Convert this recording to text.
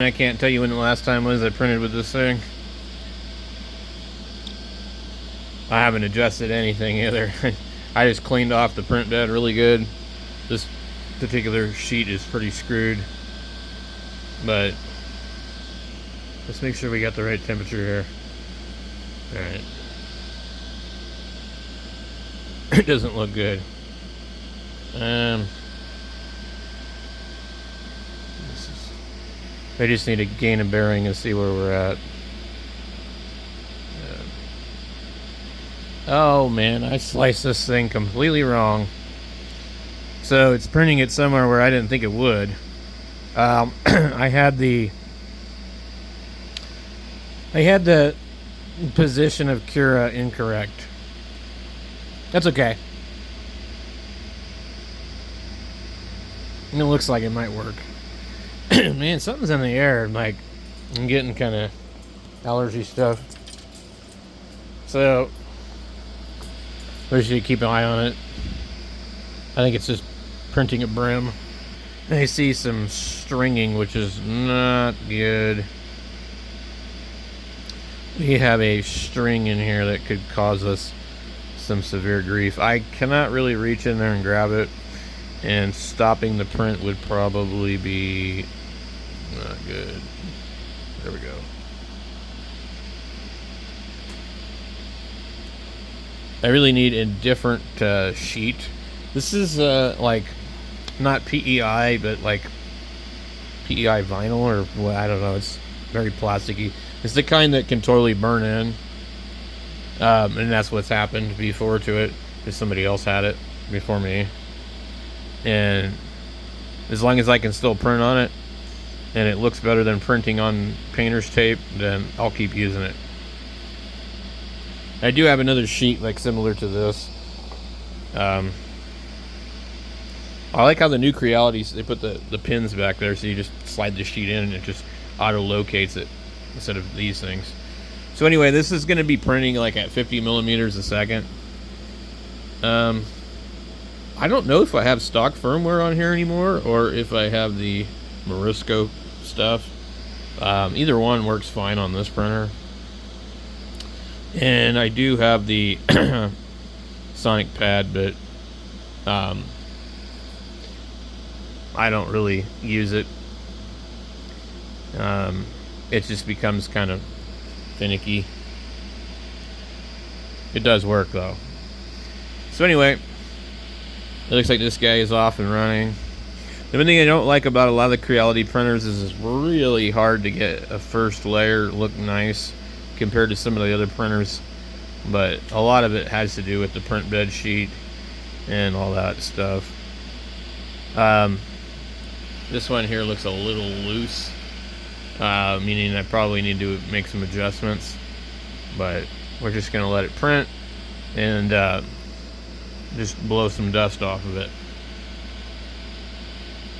I can't tell you when the last time was I printed with this thing. I haven't adjusted anything either. I just cleaned off the print bed really good. This particular sheet is pretty screwed, but let's make sure we got the right temperature here. Alright. It doesn't look good. I just need to gain a bearing and see where we're at. Oh man, I sliced this thing completely wrong. So it's printing it somewhere where I didn't think it would. I had the position of Cura incorrect. That's okay. It looks like it might work. Man, something's in the air. Like, I'm getting kind of allergy stuff. So we should keep an eye on it. I think it's just printing a brim. I see some stringing, which is not good. We have a string in here that could cause us some severe grief. I cannot really reach in there and grab it, and stopping the print would probably be not good. There we go. I really need a different sheet. This is like not PEI, but like PEI vinyl, or well, I don't know. It's very plasticky. It's the kind that can totally burn in, and that's what's happened before to it. Because somebody else had it before me, and as long as I can still print on it, and it looks better than printing on painter's tape, then I'll keep using it. I do have another sheet like similar to this. I like how the new Crealities, they put the pins back there, so you just slide the sheet in and it just auto locates it instead of these things. So anyway, this is going to be printing like at 50 millimeters a second. I don't know if I have stock firmware on here anymore or if I have the Morisco stuff. Either one works fine on this printer. And I do have the Sonic pad, but I don't really use it. It just becomes kind of finicky. It does work though. So anyway, it looks like this guy is off and running. The one thing I don't like about a lot of the Creality printers is it's really hard to get a first layer look nice compared to some of the other printers, but a lot of it has to do with the print bed sheet and all that stuff. This one here looks a little loose, meaning I probably need to make some adjustments, but we're just going to let it print and just blow some dust off of it.